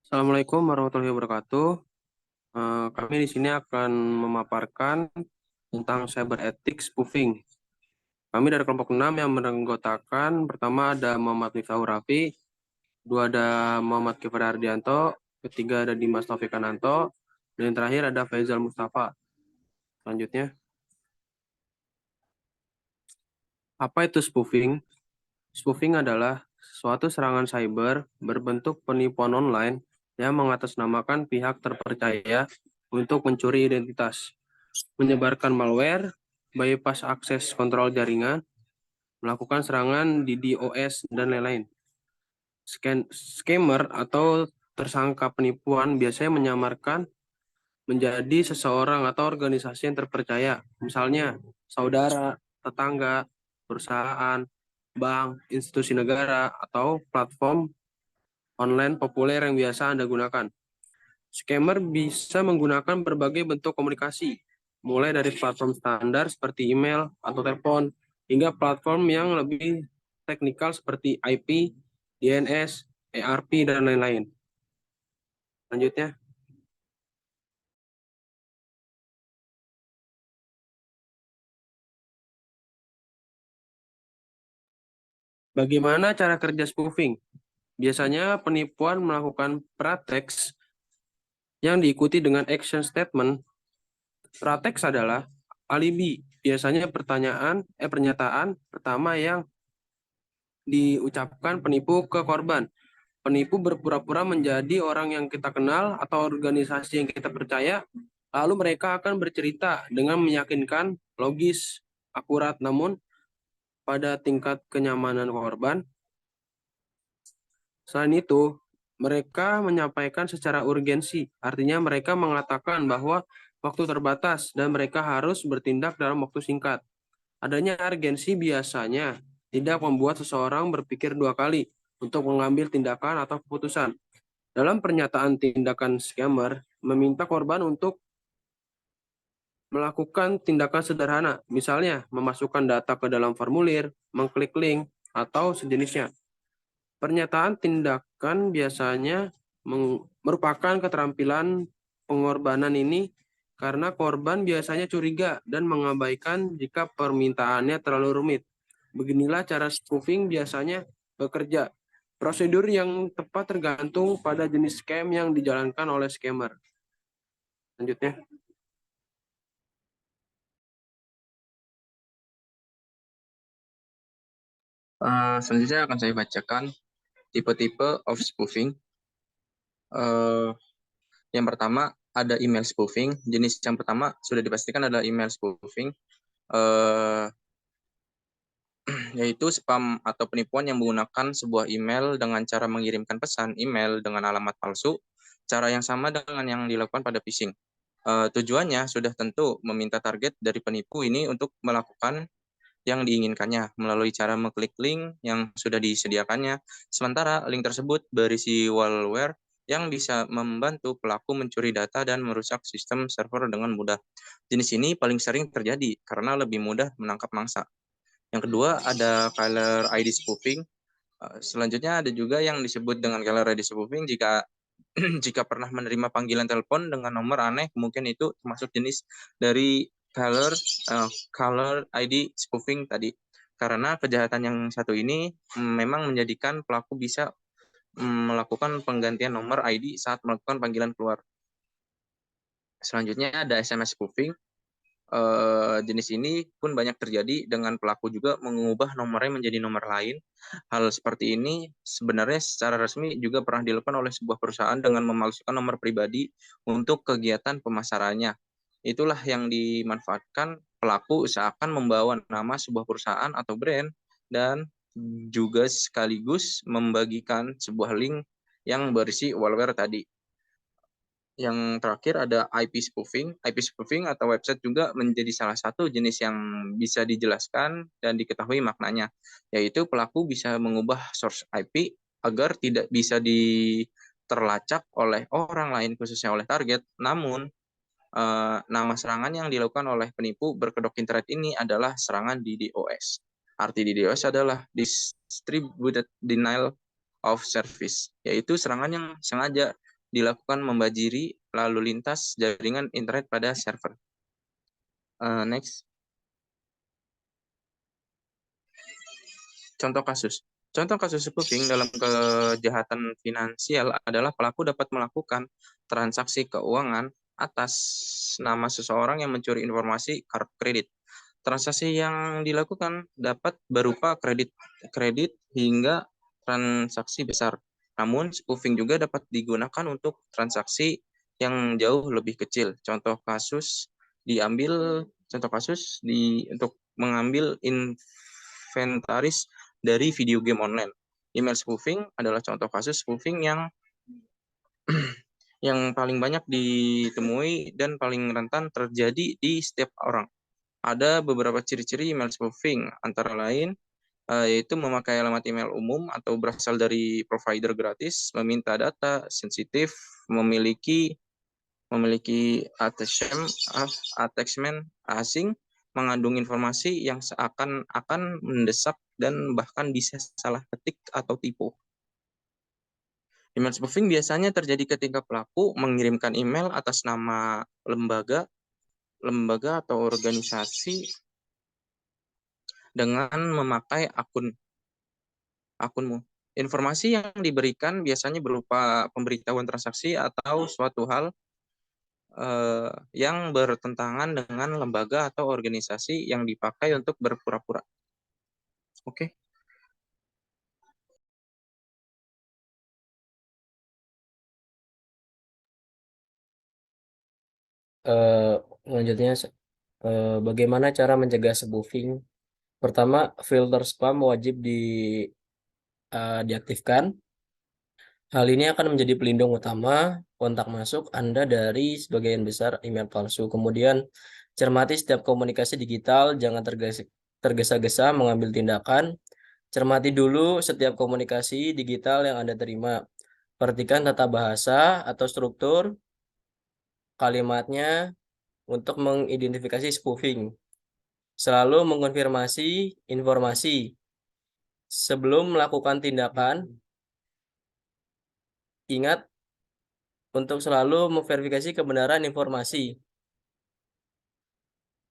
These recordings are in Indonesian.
Assalamualaikum warahmatullahi wabarakatuh. Kami di sini akan memaparkan tentang cyber ethics spoofing. Kami dari kelompok 6 yang beranggotakan, pertama ada Muhammad Miftahul Rafi, dua ada Muhammad Kifar Ardianto, ketiga ada Dimas Taufik Ananto, dan yang terakhir ada Faizal Mustafa. Selanjutnya, apa itu spoofing? Spoofing adalah suatu serangan cyber berbentuk penipuan online yang mengatasnamakan pihak terpercaya untuk mencuri identitas, menyebarkan malware, bypass akses kontrol jaringan, melakukan serangan di DOS, dan lain-lain. Scammer atau tersangka penipuan biasanya menyamarkan menjadi seseorang atau organisasi yang terpercaya, misalnya saudara, tetangga, perusahaan, bank, institusi negara, atau platform online populer yang biasa Anda gunakan. Scammer bisa menggunakan berbagai bentuk komunikasi, mulai dari platform standar seperti email atau telepon, hingga platform yang lebih teknikal seperti IP, DNS, ERP, dan lain-lain. Selanjutnya, bagaimana cara kerja spoofing? Biasanya penipuan melakukan pratext yang diikuti dengan action statement. Pratext adalah alibi, biasanya pernyataan pertama yang diucapkan penipu ke korban. Penipu berpura-pura menjadi orang yang kita kenal atau organisasi yang kita percaya, lalu mereka akan bercerita dengan meyakinkan, logis, akurat, namun pada tingkat kenyamanan korban. Selain itu, mereka menyampaikan secara urgensi, artinya mereka mengatakan bahwa waktu terbatas dan mereka harus bertindak dalam waktu singkat. Adanya urgensi biasanya tidak membuat seseorang berpikir dua kali untuk mengambil tindakan atau keputusan. Dalam pernyataan tindakan scammer, meminta korban untuk melakukan tindakan sederhana, misalnya memasukkan data ke dalam formulir, mengklik link, atau sejenisnya. Pernyataan tindakan biasanya merupakan keterampilan pengorbanan ini karena korban biasanya curiga dan mengabaikan jika permintaannya terlalu rumit. Beginilah cara spoofing biasanya bekerja. Prosedur yang tepat tergantung pada jenis scam yang dijalankan oleh scammer. Selanjutnya, Selanjutnya akan saya bacakan tipe-tipe of spoofing. Eh, yang pertama ada email spoofing. Jenis yang pertama sudah dipastikan adalah email spoofing, eh, yaitu spam atau penipuan yang menggunakan sebuah email dengan cara mengirimkan pesan email dengan alamat palsu. Cara yang sama dengan yang dilakukan pada phishing. Tujuannya sudah tentu meminta target dari penipu ini untuk melakukan yang diinginkannya melalui cara mengklik link yang sudah disediakannya. Sementara link tersebut berisi malware yang bisa membantu pelaku mencuri data dan merusak sistem server dengan mudah. Jenis ini paling sering terjadi karena lebih mudah menangkap mangsa. Yang kedua ada caller ID spoofing. Selanjutnya ada juga yang disebut dengan caller ID spoofing jika jika pernah menerima panggilan telepon dengan nomor aneh, mungkin itu termasuk jenis dari caller ID spoofing tadi. Karena kejahatan yang satu ini memang menjadikan pelaku bisa melakukan penggantian nomor ID saat melakukan panggilan keluar. Selanjutnya ada SMS spoofing. Jenis ini pun banyak terjadi dengan pelaku juga mengubah nomornya menjadi nomor lain. Hal seperti ini sebenarnya secara resmi juga pernah dilakukan oleh sebuah perusahaan dengan memalsukan nomor pribadi untuk kegiatan pemasarannya. Itulah yang dimanfaatkan pelaku seakan membawa nama sebuah perusahaan atau brand dan juga sekaligus membagikan sebuah link yang berisi malware tadi. Yang terakhir ada IP spoofing. IP spoofing atau website juga menjadi salah satu jenis yang bisa dijelaskan dan diketahui maknanya, yaitu pelaku bisa mengubah source IP agar tidak bisa terlacak oleh orang lain khususnya oleh target. Namun, nama serangan yang dilakukan oleh penipu berkedok internet ini adalah serangan DDoS. Arti DDoS adalah Distributed Denial of Service, yaitu serangan yang sengaja dilakukan membajiri lalu lintas jaringan internet pada server. Next. Contoh kasus. Contoh kasus spoofing dalam kejahatan finansial adalah pelaku dapat melakukan transaksi keuangan atas nama seseorang yang mencuri informasi kartu kredit. Transaksi yang dilakukan dapat berupa kredit hingga transaksi besar. Namun spoofing juga dapat digunakan untuk transaksi yang jauh lebih kecil. Contoh kasus untuk mengambil inventaris dari video game online. Email spoofing adalah contoh kasus spoofing yang paling banyak ditemui dan paling rentan terjadi di setiap orang. Ada beberapa ciri-ciri email spoofing, antara lain yaitu memakai alamat email umum atau berasal dari provider gratis, meminta data sensitif, memiliki attachment asing, mengandung informasi yang seakan-akan mendesak dan bahkan bisa salah ketik atau tipu. Email spoofing biasanya terjadi ketika pelaku mengirimkan email atas nama lembaga atau organisasi dengan memakai akunmu. Informasi yang diberikan biasanya berupa pemberitahuan transaksi atau suatu hal yang bertentangan dengan lembaga atau organisasi yang dipakai untuk berpura-pura. Oke. Selanjutnya, bagaimana cara mencegah spoofing? Pertama, filter spam wajib diaktifkan. Hal ini akan menjadi pelindung utama kontak masuk Anda dari sebagian besar email palsu. Kemudian, cermati setiap komunikasi digital, jangan tergesa-gesa mengambil tindakan. Cermati dulu setiap komunikasi digital yang Anda terima. Perhatikan tata bahasa atau struktur kalimatnya untuk mengidentifikasi spoofing. Selalu mengonfirmasi informasi sebelum melakukan tindakan. Ingat untuk selalu memverifikasi kebenaran informasi.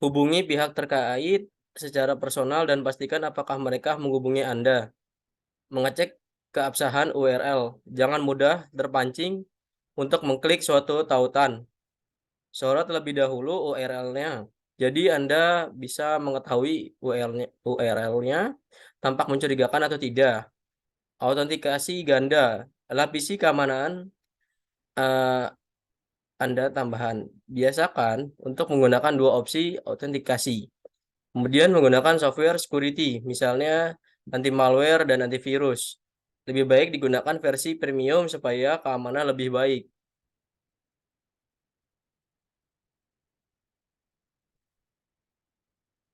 Hubungi pihak terkait secara personal dan pastikan apakah mereka menghubungi Anda. Mengecek keabsahan URL. Jangan mudah terpancing untuk mengklik suatu tautan. Sorot terlebih dahulu URL-nya. Jadi Anda bisa mengetahui URL-nya tampak mencurigakan atau tidak. Autentikasi ganda. Lapisi keamanan Anda tambahan. Biasakan untuk menggunakan dua opsi autentikasi. Kemudian menggunakan software security, misalnya anti malware dan antivirus. Lebih baik digunakan versi premium supaya keamanan lebih baik.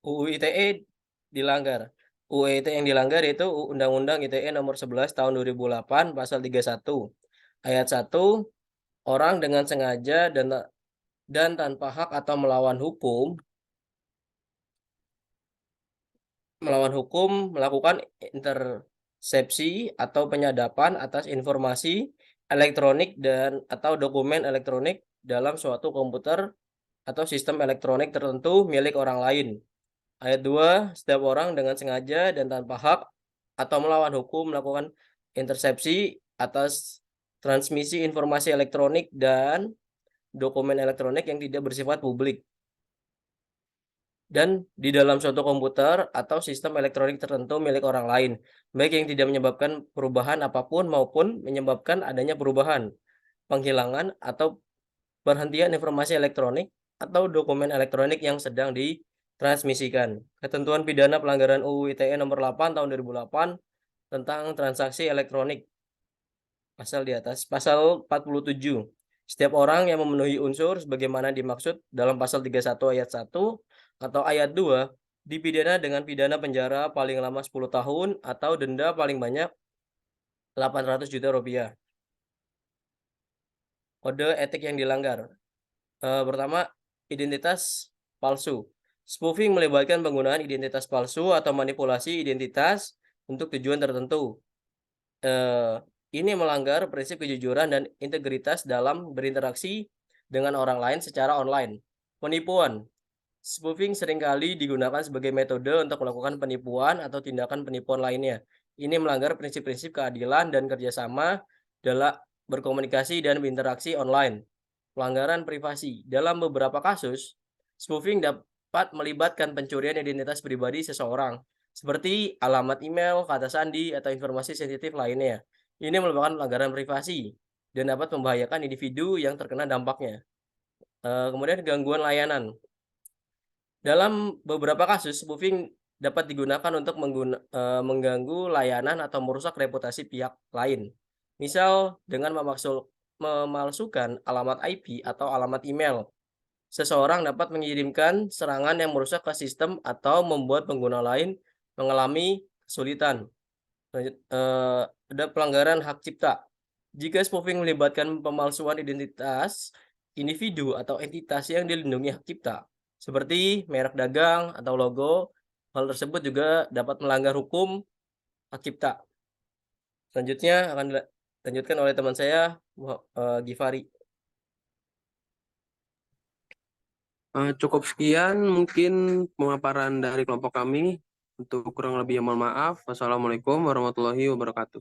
UU ITE dilanggar. UU ITE yang dilanggar yaitu Undang-Undang ITE nomor 11 tahun 2008 pasal 31 ayat 1, orang dengan sengaja dan tanpa hak atau melawan hukum melakukan intersepsi atau penyadapan atas informasi elektronik dan atau dokumen elektronik dalam suatu komputer atau sistem elektronik tertentu milik orang lain. Ayat 2, setiap orang dengan sengaja dan tanpa hak atau melawan hukum melakukan intersepsi atas transmisi informasi elektronik dan dokumen elektronik yang tidak bersifat publik dan di dalam suatu komputer atau sistem elektronik tertentu milik orang lain, baik yang tidak menyebabkan perubahan apapun maupun menyebabkan adanya perubahan, penghilangan atau perhentian informasi elektronik atau dokumen elektronik yang sedang ditransmisikan. Ketentuan pidana pelanggaran UU ITE nomor 8 tahun 2008 tentang transaksi elektronik. Pasal di atas, pasal 47. Setiap orang yang memenuhi unsur sebagaimana dimaksud dalam pasal 31 ayat 1 atau ayat 2 dipidana dengan pidana penjara paling lama 10 tahun atau denda paling banyak 800 juta rupiah. Kode etik yang dilanggar. Pertama, identitas palsu. Spoofing melibatkan penggunaan identitas palsu atau manipulasi identitas untuk tujuan tertentu. Ini melanggar prinsip kejujuran dan integritas dalam berinteraksi dengan orang lain secara online. Penipuan. Spoofing seringkali digunakan sebagai metode untuk melakukan penipuan atau tindakan penipuan lainnya. Ini melanggar prinsip-prinsip keadilan dan kerjasama dalam berkomunikasi dan berinteraksi online. Pelanggaran privasi. Dalam beberapa kasus, spoofing dapat melibatkan pencurian identitas pribadi seseorang, seperti alamat email, kata sandi, atau informasi sensitif lainnya. Ini merupakan pelanggaran privasi dan dapat membahayakan individu yang terkena dampaknya. Kemudian gangguan layanan. Dalam beberapa kasus, spoofing dapat digunakan untuk mengganggu layanan atau merusak reputasi pihak lain. Misal dengan memalsukan alamat IP atau alamat email. Seseorang dapat mengirimkan serangan yang merusak ke sistem atau membuat pengguna lain mengalami kesulitan. Ada pelanggaran hak cipta. Jika spoofing melibatkan pemalsuan identitas individu atau entitas yang dilindungi hak cipta, seperti merek dagang atau logo, hal tersebut juga dapat melanggar hukum hak cipta. Selanjutnya akan dilanjutkan oleh teman saya, Givari. Cukup sekian mungkin pemaparan dari kelompok kami. Untuk kurang lebihnya mohon maaf. Wassalamualaikum warahmatullahi wabarakatuh.